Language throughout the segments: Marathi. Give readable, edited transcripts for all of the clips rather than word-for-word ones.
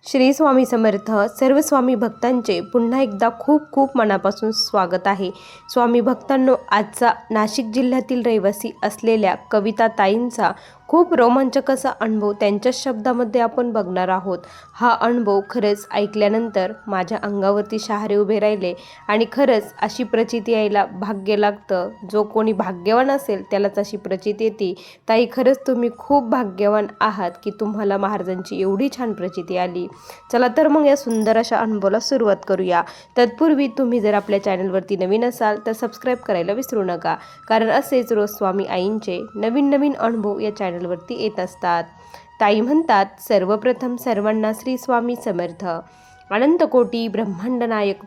श्री स्वामी समर्थ. सर्व स्वामी भक्तांचे पुन्हा एकदा खूप खूप मनापासून स्वागत आहे. स्वामी भक्तांनो, आजचा नाशिक जिल्ह्यातील रहिवासी असलेल्या कविता ताईंचा खूप रोमांचक असा अनुभव त्यांच्या शब्दामध्ये आपण बघणार आहोत. हा अनुभव खरंच ऐकल्यानंतर माझ्या अंगावरती शहारे उभे राहिले आणि खरंच अशी प्रचिती यायला भाग्य लागतं. जो कोणी भाग्यवान असेल त्यालाच अशी प्रचिती येते. ताई, खरंच तुम्ही खूप भाग्यवान आहात की तुम्हाला महाराजांची एवढी छान प्रचिती आली. चला तर मग या सुंदर अशा अनुभवाला सुरुवात करूया. तत्पूर्वी तुम्ही जर आपल्या चॅनलवरती नवीन असाल तर सबस्क्राईब करायला विसरू नका, कारण असेच रोज स्वामी आईंचे नवीन नवीन अनुभव या चॅनलवरती येत असतात. ताई म्हणतात, सर्वप्रथम सर्वांना श्री स्वामी समर्थ. अनंत कोटी ब्रह्मांड नायक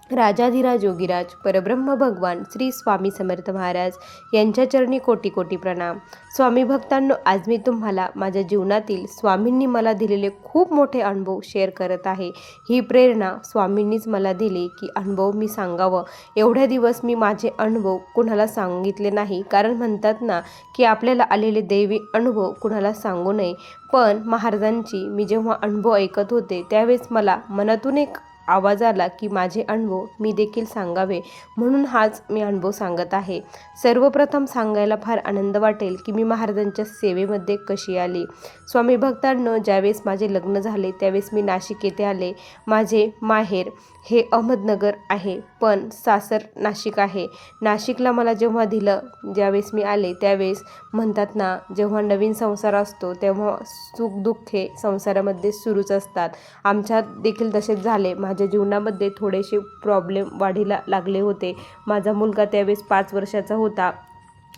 राजाधिराज योगीराज परब्रह्म भगवान श्री स्वामी समर्थ महाराज यांच्या चरणी कोटी कोटी प्रणाम. स्वामी भक्तांनो, आज मी तुम्हाला माझ्या जीवनातील स्वामींनी मला दिलेले खूप मोठे अनुभव शेअर करत आहे. ही प्रेरणा स्वामींनीच मला दिली की अनुभव मी सांगावं. एवढ्या दिवस मी माझे अनुभव कुणाला सांगितले नाही, कारण म्हणतात ना की आपल्याला आलेले दैवी अनुभव कुणाला सांगू नये. पण महाराजांची मी जेव्हा अनुभव ऐकत होते त्यावेळेस मला मनातून एक आवाज आला की माझे अनुभव मी देखील सांगावे, म्हणून हाच मी अनुभव सांगत आहे. सर्वप्रथम सांगायला फार आनंद वाटेल की मी महाराजांच्या सेवेमध्ये कशी आली. स्वामी भक्तांनो, ज्यावेळेस माझे लग्न झाले त्यावेळेस मी नाशिक येथे आले. माझे माहेर हे अहमदनगर आहे, पण सासर नाशिक आहे. नाशिकला मला जेव्हा दिलं, ज्यावेळेस मी आले त्यावेळेस म्हणतात ना, जेव्हा नवीन संसार असतो तेव्हा सुखदुःखे संसारामध्ये सुरूच असतात. आमच्यात देखील तसेच झाले. माझ्या जीवनामध्ये थोडेसे प्रॉब्लेम वाढीला लागले होते. माझा मुलगा त्यावेळेस 5 वर्षाचा होता.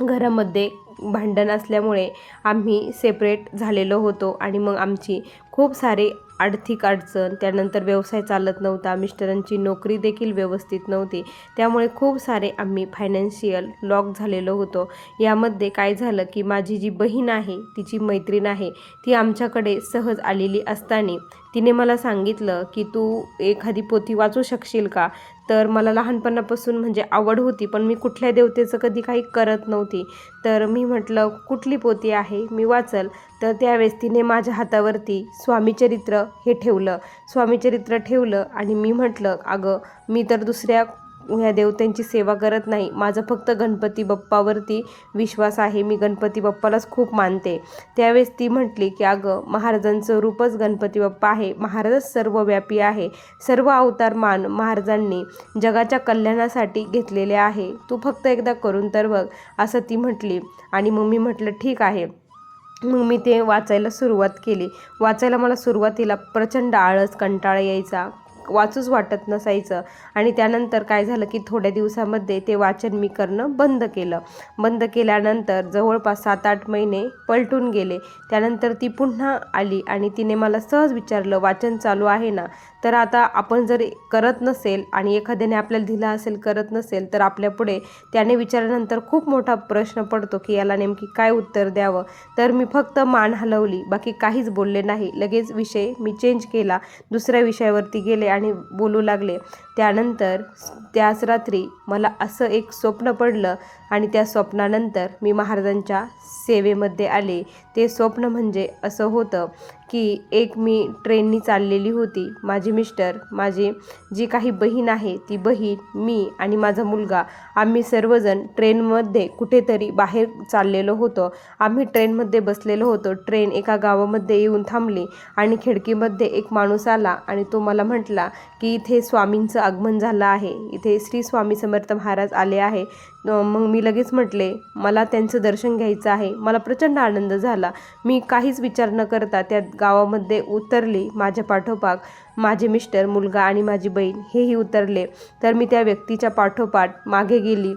घरामध्ये भांडण असल्यामुळे आम्ही सेपरेट झालेलो होतो आणि मग आमची खूप सारे आर्थिक अडचण, त्यानंतर व्यवसाय चालत नव्हता, मिस्टरांची नोकरी देखील व्यवस्थित नव्हती, त्यामुळे खूप सारे आम्ही फायनान्शियल लॉक झालेलो होतो. यामध्ये काय झालं की माझी जी बहीण आहे, तिची मैत्रीण आहे, ती आमच्याकडे सहज आलेली असताना तिने मला सांगितलं की तू एखादी पोथी वाचू शकशील का. तर मला लहानपणापासून म्हणजे आवड होती, पण मी कुठल्या देवतेचं कधी काही करत नव्हती. तर मी म्हटलं कुठली पोथी आहे, मी वाचल. तर त्यावेळेस तिने माझ्या हातावरती स्वामीचरित्र हे ठेवलं. स्वामीचरित्र ठेवलं आणि मी म्हटलं, अगं मी तर दुसऱ्या ह्या देवतांची सेवा करत नाही, माझा फक्त गणपती बाप्पावरती विश्वास आहे, मी गणपती बाप्पालाच खूप मानते. त्यावेळेस ती म्हटली की अगं महाराजांचं रूपच गणपती बाप्पा आहे, महाराजच सर्वव्यापी आहे, सर्व अवतार मान महाराजांनी जगाच्या कल्याणासाठी घेतलेले आहे, तू फक्त एकदा करून तर बघ, असं ती म्हटली. आणि मग मी म्हटलं ठीक आहे. मग मी ते वाचायला सुरुवात केली. वाचायला मला सुरुवातीला प्रचंड आळस, कंटाळा यायचा, वाचूच वाटत नसायचं. आणि त्यानंतर काय झालं की थोड्या दिवसामध्ये ते वाचन मी करणं बंद केलं. बंद केल्यानंतर जवळपास 7-8 महिने पलटून गेले. त्यानंतर ती पुन्हा आली आणि तिने मला सहज विचारलं, वाचन चालू आहे ना. तर आता आपण जर करत नसेल आणि एखाद्याने आपल्याला दिलं असेल करत नसेल, तर आपल्यापुढे त्याने विचारल्यानंतर खूप मोठा प्रश्न पडतो की याला नेमकी काय उत्तर द्यावं. तर मी फक्त मान हलवली, बाकी काहीच बोलले नाही. लगेच विषय मी चेंज केला, दुसऱ्या विषयावरती गेले आणि बोलू लागले. त्यानंतर त्याच रात्री मला असं एक स्वप्न पडलं आणि त्या स्वप्नानंतर मी महाराजांच्या सेवेमध्ये आले. ते स्वप्न म्हणजे असं होतं की एक मी ट्रेननी चाललेली होती. माझे मिस्टर, माझी जी काही बहीण आहे ती बहीण, मी आणि माझा मुलगा, आम्ही सर्वजण ट्रेनमध्ये कुठेतरी बाहेर चाललेलो होतो. आम्ही ट्रेनमध्ये बसलेलो होतो. ट्रेन एका गावामध्ये येऊन थांबली आणि खिडकीमध्ये एक माणूस आला आणि तो मला म्हटला की इथे स्वामींचं आगमन झालं आहे, इथे श्री स्वामी समर्थ महाराज आले आहे. मग मी लगेच म्हटले, मला त्यांचं दर्शन घ्यायचं आहे. मला प्रचंड आनंद झाला. मी काहीच विचार न करता त्या गावामध्ये उतरली. माझ्या पाठोपाठ माझे मिस्टर, मुलगा आणि माझी बहीण हेही उतरले. तर मी त्या व्यक्तीच्या पाठोपाठ मागे गेली.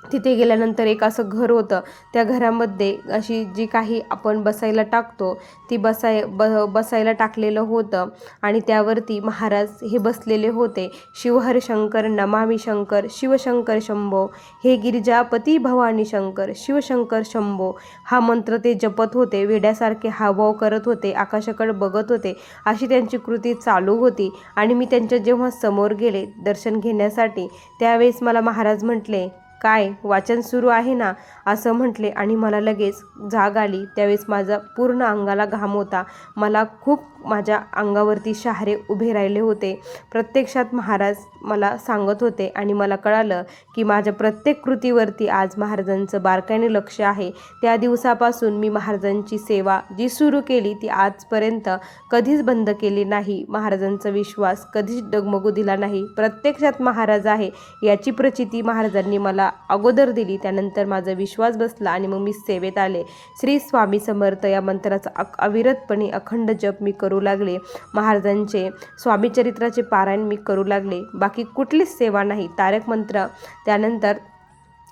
तिथे गेल्यानंतर एक असं घर होतं. त्या घरामध्ये अशी जी काही आपण बसायला टाकतो ती बसायला टाकलेलं होतं आणि त्यावरती महाराज हे बसलेले होते. शिवहर शंकर नमामि शंकर, शिवशंकर शंभो, हे गिरिजापती भवानी शंकर, शिवशंकर शंभो, हा मंत्र ते जपत होते. वेड्यासारखे हावभाव करत होते, आकाशाकडे बघत होते. अशी त्यांची कृती चालू होती. आणि मी त्यांच्या जेव्हा समोर गेले दर्शन घेण्यासाठी, त्यावेळेस मला महाराज म्हटले, काय वाचन सुरू आहे ना, असं म्हटले आणि मला लगेच जाग आली. त्यावेळेस माझा पूर्ण अंगाला घाम होता. मला खूप माझ्या अंगावरती शहारे उभे राहिले होते. प्रत्यक्षात महाराज मला सांगत होते आणि मला कळालं की माझ्या प्रत्येक कृतीवरती आज महाराजांचं बारकाईने लक्ष आहे. त्या दिवसापासून मी महाराजांची सेवा जी सुरू केली ती आजपर्यंत कधीच बंद केली नाही. महाराजांचा विश्वास कधीच डगमगू दिला नाही. प्रत्यक्षात महाराज आहे याची प्रचिती महाराजांनी मला अगोदर दिली. त्यानंतर माझा विश्वास बसला आणि मग मी सेवेत आले. श्री स्वामी समर्थ या मंत्राचा अविरतपणे अखंड जप मी करू लागले. महाराजांचे स्वामी चरित्राचे पारायण मी करू लागले. बाकी कुठलीच सेवा नाही. तारक मंत्र, त्यानंतर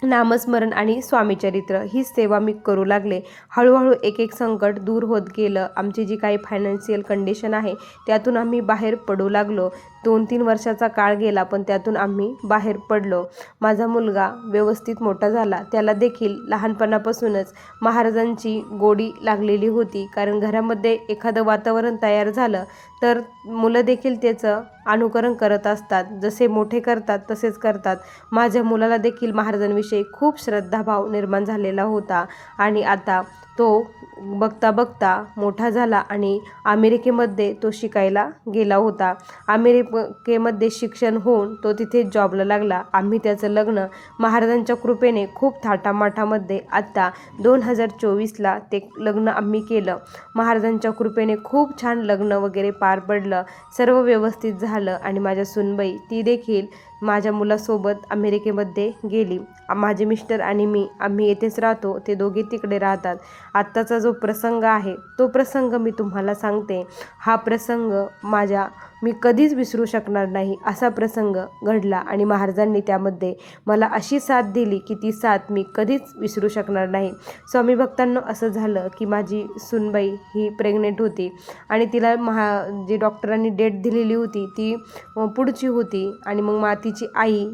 नामस्मरण आणि स्वामीचरित्र ही सेवा मी करू लागले. हळूहळू एक एक संकट दूर होत गेलं. आमची जी काही फायनान्शियल कंडिशन आहे त्यातून आम्ही बाहेर पडू लागलो. 2-3 वर्षाचा काळ गेला पण त्यातून आम्ही बाहेर पडलो. माझा मुलगा व्यवस्थित मोठा झाला. त्याला देखील लहानपणापासूनच महाराजांची गोडी लागलेली होती. कारण घरामध्ये एखादं वातावरण तयार झालं तर मुलं देखील त्याचं अनुकरण करत असतात. जसे मोठे करतात तसेच करतात. माझ्या मुलाला देखील महाराजांविषयी खूप श्रद्धाभाव निर्माण झालेला होता आणि आता तो बघता बघता मोठा झाला आणि अमेरिकेमध्ये तो शिकायला गेला होता. अमेरिकेमध्ये शिक्षण होऊन तो तिथे जॉबला लागला. आम्ही त्याचं लग्न महाराजांच्या कृपेने खूप थाटामाटामध्ये आत्ता 2024ला ते लग्न आम्ही केलं. महाराजांच्या कृपेने खूप छान लग्न वगैरे पार पडलं. सर्व व्यवस्थित झालं आणि माझ्या सुनबाई ती देखील माझ्या मुलासोबत अमेरिकेमध्ये गेली. माझे मिस्टर आणि आम्ही येथेच राहतो. ते दोघे तिकडे राहतात. आत्ताचा जो प्रसंग आहे तो प्रसंग मी तुम्हाला सांगते. हा प्रसंग मी कधीच विसरू शकणार नाही. असा प्रसंग घडला आणि महाराजांनी त्यामध्ये मला अशी साथ दिली की ती साथ मी कधीच विसरू शकणार नाही. स्वामी भक्तांनो, असं झालं की माझी सुनबाई ही प्रेग्नेंट होती आणि तिला जी डॉक्टरांनी डेट दिलेली होती ती पुढची होती आणि मग तिची आई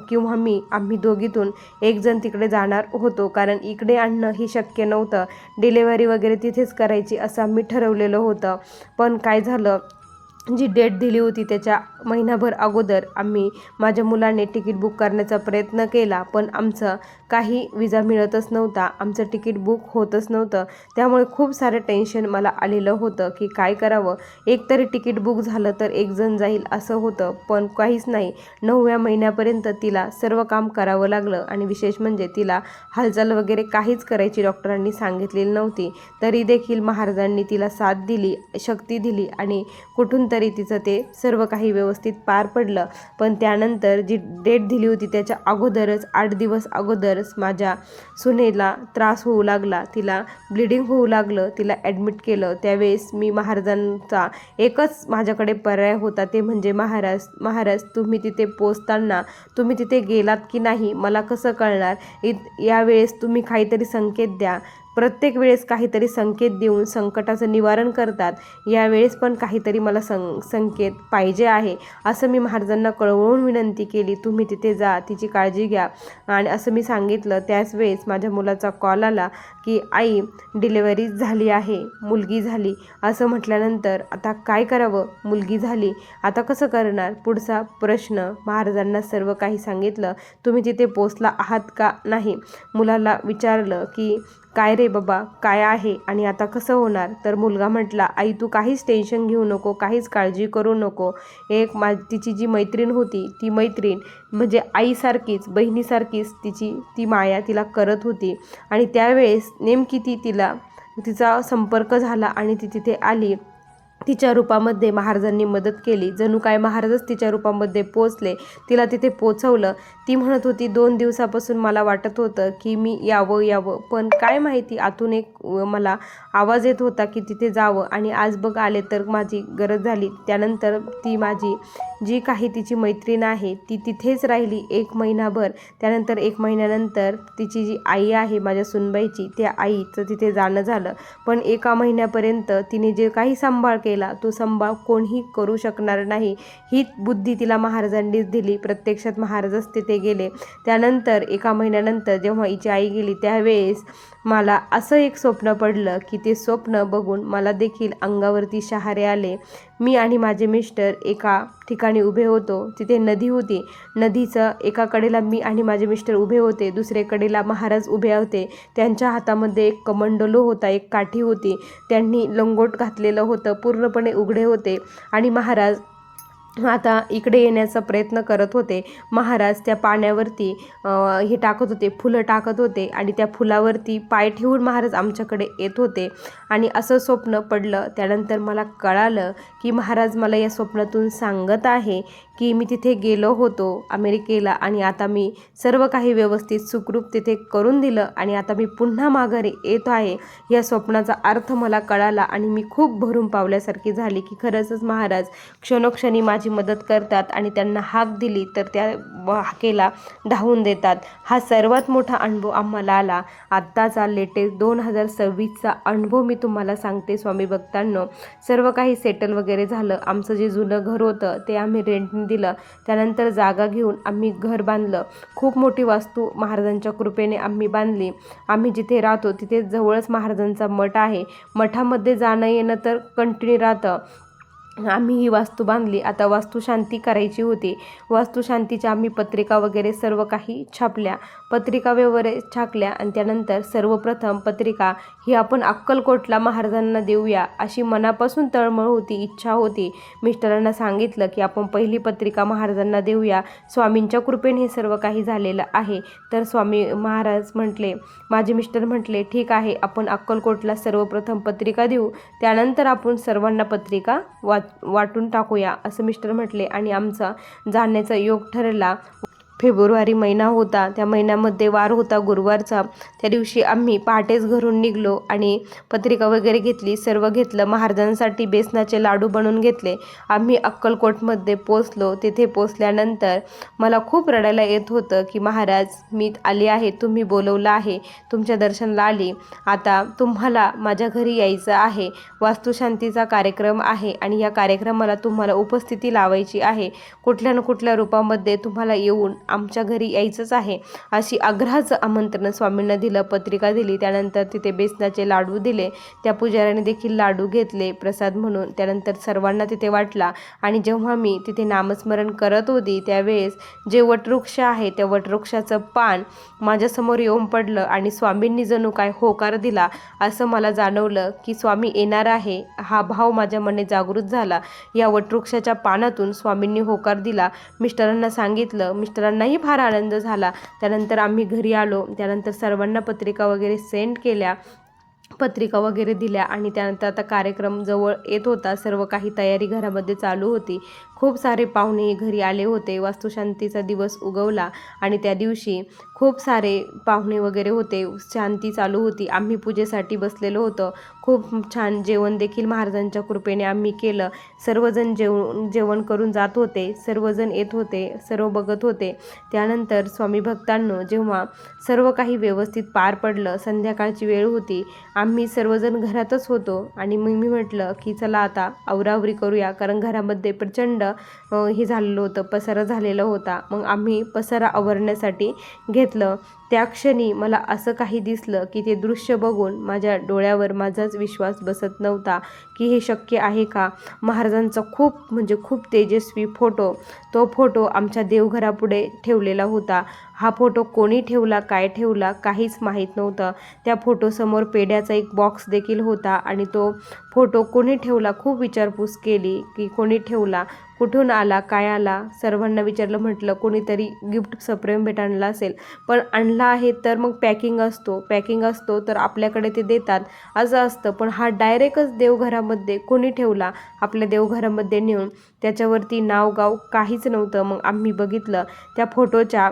किंवा आम्ही दोघीतून एक जण तिकडे जाणार होतो. कारण इकडे आणणं ही शक्य नव्हतं. डिलेव्हरी वगैरे तिथेच करायची असं आम्ही ठरवलेलं होतं. पण काय झालं, जी डेट दिली होती त्याच्या महिनाभर अगोदर माझ्या मुलाने तिकीट बुक करण्याचा प्रयत्न केला पण आमचं काही विजा मिळतच नव्हता. आमचं तिकीट बुक होतच नव्हतं. त्यामुळे खूप सारं टेन्शन मला आलेलं होतं की काय करावं. एक तरी तिकीट बुक झालं तर एक जण जाईल असं होतं. पण काहीच नाही. 9व्या महिन्यापर्यंत तिला सर्व काम करावं लागलं आणि विशेष म्हणजे तिला हालचाल वगैरे काहीच करायची डॉक्टरांनी सांगितलेली नव्हती. तरी देखील महाराजांनी तिला साथ दिली, शक्ती दिली आणि कुठून तरी तिचं ते सर्व काही व्यवस्थित पार पडलं. पण त्यानंतर जी डेट दिली होती त्याच्या अगोदरच 8 दिवस अगोदरच माझ्या सुनेला त्रास होऊ लागला. तिला ब्लिडिंग होऊ लागलं. तिला ॲडमिट केलं. त्यावेळेस महाराजांचा एकच माझ्याकडे पर्याय होता, ते म्हणजे महाराज तुम्ही तिथे पोचताना तुम्ही तिथे गेलात की नाही मला कसं कळणार. यावेळेस तुम्ही काहीतरी संकेत द्या. प्रत्येक वेळेस काहीतरी संकेत देऊन संकटाचं निवारण करतात. यावेळेस पण काहीतरी मला संकेत पाहिजे आहे असं मी महाराजांना कळवून विनंती केली. तुम्ही तिथे जा, तिची काळजी घ्या आणि असं मी सांगितलं. त्याच वेळेस माझ्या मुलाचा कॉल आला की आई डिलेव्हरी झाली आहे, मुलगी झाली. असं म्हटल्यानंतर आता काय करावं, मुलगी झाली आता कसं करणार, पुढचा प्रश्न. महाराजांना सर्व काही सांगितलं. तुम्ही तिथे पोचला आहात का नाही, मुलाला विचारलं की काय रे बाबा काय आहे आणि आता कसं होणार. तर मुलगा म्हटला, आई तू काहीच टेन्शन घेऊ नको, काहीच काळजी करू नको. तिची जी मैत्रीण होती ती मैत्रीण म्हणजे आईसारखीच बहिणीसारखीच ती माया तिला करत होती आणि त्यावेळेस नेमकी तिचा संपर्क झाला आणि ती तिथे आली. तिच्या रूपामध्ये महाराजांनी मदत केली. जणू काय महाराजच तिच्या रूपामध्ये पोचले. तिला तिथे पोचवलं. ती म्हणत होती 2 दिवसापासून मला वाटत होतं की मी यावं पण काय माहिती आतून एक मला आवाज येत होता की तिथे जावं आणि आज बघ आले तर माझी गरज झाली. त्यानंतर ती माझी जी काही तिची मैत्रीण आहे ती तिथेच राहिली 1 महिनाभर. त्यानंतर 1 महिन्यानंतर तिची जी आई आहे माझ्या सुनबाईची त्या आईचं तिथे जाणं झालं. पण 1 महिन्यापर्यंत तिने जे काही सांभाळ केला तो सांभाळ कोणीही करू शकणार नाही. ही बुद्धी तिला महाराजांनीच दिली. प्रत्यक्षात महाराजच तिथे गेले. त्यानंतर 1 महिन्यानंतर जेव्हा हिची आई गेली त्यावेळेस मला असं एक स्वप्न पडलं की ते स्वप्न बघून मला देखील अंगावरती शहारे आले. मी आणि माझे मिस्टर एका ठिकाणी उभे होतो. तिथे नदी होती. नदीचं एका कडेला मी आणि माझे मिस्टर उभे होते, दुसरीकडेला महाराज उभे होते. त्यांच्या हातामध्ये एक कमंडलू होता, एक काठी होती. त्यांनी लंगोट घातलेलं होतं, पूर्णपणे उघडे होते आणि महाराज आता इकडे येण्याचा प्रयत्न करत होते. महाराज त्या पाण्यावरती हे टाकत होते, फुलं टाकत होते आणि त्या फुलावरती पाय ठेवून महाराज आमच्याकडे येत होते. आणि असं स्वप्न पडलं. त्यानंतर मला कळालं की महाराज मला या स्वप्नातून सांगत आहे की मी तिथे गेलो होतो अमेरिकेला आणि आता मी सर्व काही व्यवस्थित सुखरूप तिथे करून दिलं आणि आता मी पुन्हा माघारी येत आहे. या स्वप्नाचा अर्थ मला कळाला आणि मी खूप भरून पावल्यासारखी झाली की खरंच महाराज क्षणोक्षणी माझी मदत करतात आणि त्यांना हाक दिली तर त्या हाकेला धावून देतात. हा सर्वात मोठा अनुभव आम्हाला आला. आत्ताचा लेटेस्ट 2026चा अनुभव मी तुम्हाला सांगते स्वामी भक्तांनो. सर्व काही सेटल वगैरे झालं. आमचं जे जुनं घर होतं ते आम्ही रेंटने दिलं. त्यानंतर जागा घेऊन आम्ही घर बांधलं. खूप मोठी वास्तू महाराजांच्या कृपेने आम्ही बांधली. आम्ही जिथे राहतो तिथे जवळच महाराजांचा मठ आहे. मठामध्ये जाणं येणं तर कंटिन्यू राहतं. आम्ही ही वास्तू बांधली. आता वास्तुशांती करायची होती. वास्तुशांतीच्या आम्ही पत्रिका वगैरे सर्व काही छापल्या, पत्रिका वगैरे छापल्या आणि त्यानंतर सर्वप्रथम पत्रिका ही आपण अक्कलकोटला महाराजांना देऊया अशी मनापासून तळमळ होती, इच्छा होती. मिस्टरांना सांगितलं की आपण पहिली पत्रिका महाराजांना देऊया, स्वामींच्या कृपेने हे सर्व काही झालेलं आहे. तर स्वामी महाराज म्हटले, माझे मिस्टर म्हटले ठीक आहे, आपण अक्कलकोटला सर्वप्रथम पत्रिका देऊ, त्यानंतर आपण सर्वांना पत्रिका वाटून टाकूया असं मिस्टर म्हटले. आणि आमचा जाण्याचा योग ठरला. फेब्रुवारी महिना होता. त्या महिन्यामध्ये वार होता गुरुवारचा. त्या दिवशी आम्ही पहाटेच घरून निघलो आणि पत्रिका वगैरे घेतली, सर्व घेतलं. महाराजांसाठी बेसनाचे लाडू बनवून घेतले. आम्ही अक्कलकोटमध्ये पोचलो. तिथे पोचल्यानंतर मला खूप रडायला येत होतं की महाराज मी आली आहे, तुम्ही बोलवलं आहे, तुमच्या दर्शनाला आली, आता तुम्हाला माझ्या घरी यायचं आहे. वास्तुशांतीचा कार्यक्रम आहे आणि या कार्यक्रमाला तुम्हाला उपस्थिती लावायची आहे. कुठल्या ना कुठल्या रूपामध्ये तुम्हाला येऊन आमच्या घरी यायचंच आहे अशी आग्रहाचं आमंत्रण स्वामींना दिलं. पत्रिका दिली. त्यानंतर तिथे बेसनाचे लाडू दिले. त्या पुजाऱ्याने देखील लाडू घेतले प्रसाद म्हणून. त्यानंतर सर्वांना तिथे वाटला. आणि जेव्हा मी तिथे नामस्मरण करत होती त्यावेळेस जे वटवृक्ष आहे त्या वटवृक्षाचं पान माझ्यासमोर येऊन पडलं आणि स्वामींनी जणू काय होकार दिला असं मला जाणवलं की स्वामी येणार आहे. हा भाव माझ्या मनात जागृत झाला. या वटवृक्षाच्या पानातून स्वामींनी होकार दिला. मिस्टरांना सांगितलं. मिस्टरांनाही फार आनंद झाला. त्यानंतर आम्ही घरी आलो. त्यानंतर सर्वांना पत्रिका वगैरे सेंड केल्या, पत्रिका वगैरे दिल्या आणि त्यानंतर आता कार्यक्रम जवळ येत होता. सर्व काही तयारी घरामध्ये चालू होती. खूप सारे पाहुणे घरी आले होते. वास्तुशांतीचा दिवस उगवला आणि त्या दिवशी खूप सारे पाहुणे वगैरे होते. शांती चालू होती. आम्ही पूजेसाठी बसलेलो होतो. खूप छान जेवण देखील महाराजांच्या कृपेने आम्ही केलं. सर्वजण जेवण करून जात होते. सर्वजण येत होते, सर्व बघत होते. त्यानंतर स्वामी भक्तांनो जेव्हा सर्व काही व्यवस्थित पार पडलं, संध्याकाळची वेळ होती, आम्ही सर्वजण घरातच होतो आणि मग मी म्हटलं की चला आता आवरावरी करूया, कारण घरामध्ये प्रचंड हे झालेलं होतं, पसारा झालेला होता. मग आम्ही पसारा आवरण्यासाठी घेतलं. त्या क्षणी मला असं काही दिसलं की ते दृश्य बघून माझ्या डोळ्यावर माझाच विश्वास बसत नव्हता की हे शक्य आहे का. महाराजांचा खूप तेजस्वी फोटो, तो फोटो आमच्या देवघरापुढे ठेवलेला होता. हा फोटो कोणी ठेवला, काय ठेवला काहीच माहीत नव्हतं. त्या फोटोसमोर पेढ्याचा एक बॉक्स देखील होता आणि तो फोटो कोणी ठेवला खूप विचारपूस केली की कोणी ठेवला, कुठून आला, काय आला. सर्वांना विचारलं. म्हटलं कोणीतरी गिफ्ट सप्रेम भेट आणला असेल, पण आणला आहे तर मग पॅकिंग असतो तर आपल्याकडे ते देतात असं असतं, पण हा डायरेक्टच देवघरामध्ये कोणी ठेवला, आपल्या देवघरामध्ये नेऊन. त्याच्यावरती नाव गाव काहीच नव्हतं. मग आम्ही बघितलं. त्या फोटोच्या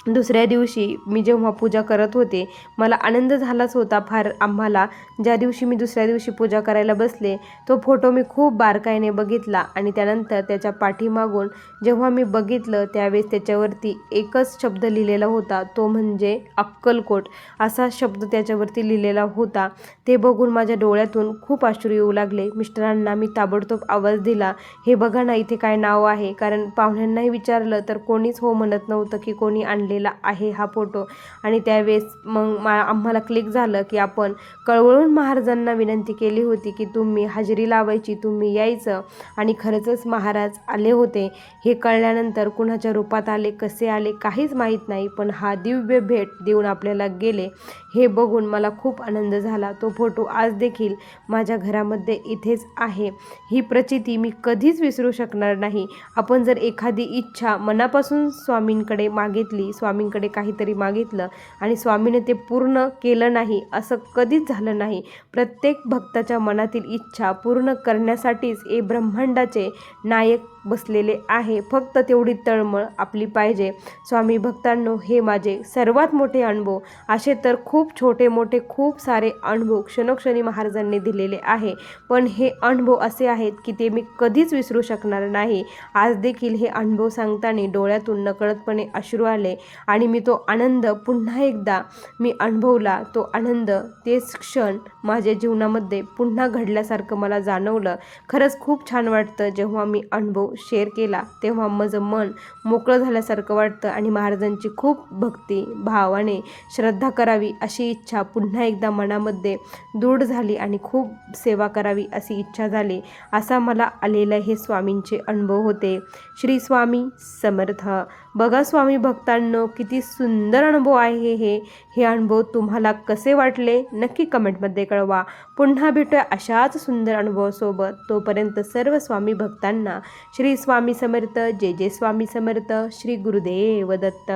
दुसऱ्या दिवशी मी जेव्हा पूजा करत होते मला आनंद झालाच होता फार आम्हाला. ज्या दिवशी मी दुसऱ्या दिवशी पूजा करायला बसले तो फोटो मी खूप बारकाईने बघितला आणि त्यानंतर त्याच्या पाठीमागून जेव्हा मी बघितलं त्यावेळेस त्याच्यावरती एकच शब्द लिहिलेला होता, तो म्हणजे अक्कलकोट असा शब्द त्याच्यावरती लिहिलेला होता. ते बघून माझ्या डोळ्यातून खूप अश्रू येऊ लागले. मिस्टरांना मी ताबडतोब आवाज दिला, हे बघा ना इथे काय नाव आहे, कारण पाहुण्यांनाही विचारलं तर कोणीच हो म्हणत नव्हतं की कोणी आणले काढलेला आहे हा फोटो. आणि त्यावेळेस मग आम्हाला क्लिक झालं की आपण कळवळून महाराजांना विनंती केली होती की तुम्ही हजेरी लावायची, तुम्ही यायचं. आणि खरंच महाराज आले होते. हे कळल्यानंतर कुणाच्या रूपात आले, कसे आले काहीच माहीत नाही, पण हा दिव्य भेट देऊन आपल्याला गेले हे बघून मला खूप आनंद झाला. तो फोटो आज देखील माझ्या घरामध्ये इथेच आहे. ही प्रचिती मी कधीच विसरू शकणार नाही. आपण जर एखादी इच्छा मनापासून स्वामींकडे मागितली, स्वामींकडे काहीतरी मागितलं आणि स्वामीने ते पूर्ण केलं नाही असं कधीच झालं नाही. प्रत्येक भक्ताच्या मनातील इच्छा पूर्ण करण्यासाठीच हे ब्रह्मांडाचे नायक बसलेले आहे. फक्त तेवढी तळमळ आपली पाहिजे. स्वामी भक्तांनो, हे माझे सर्वात मोठे अनुभव. असे तर खूप छोटे मोठे खूप सारे अनुभव क्षणोक्षणी महाराजांनी दिलेले आहे, पण हे अनुभव असे आहेत की ते मी कधीच विसरू शकणार नाही. आज देखील हे अनुभव सांगताना डोळ्यातून नकळतपणे अश्रू आले आणि मी तो आनंद पुन्हा एकदा मी अनुभवला. तो आनंद, तेच क्षण माझ्या जीवनामध्ये पुन्हा घडल्यासारखं मला जाणवलं. खरंच खूप छान वाटतं जेव्हा मी अनुभव शेअर केला, तेव्हा माझं मन मोकळं झाल्यासारखं वाटतं आणि महाराजांची खूप भक्ती भावाने श्रद्धा करावी अशी इच्छा पुन्हा एकदा मनामध्ये दृढ झाली आणि खूप सेवा करावी अशी इच्छा झाली. असा मला आलेला हे स्वामींचे अनुभव होते. श्री स्वामी समर्थ. बघा स्वामी भक्तांनो, किती सुंदर अनुभव आहे हे अनुभव तुम्हाला कसे वाटले नक्की कमेंटमध्ये कळवा. पुन्हा भेटूया अशाच सुंदर अनुभवासोबत. तोपर्यंत सर्व स्वामी भक्तांना श्री स्वामी समर्थ. जय जय स्वामी समर्थ. श्री गुरुदेव दत्त.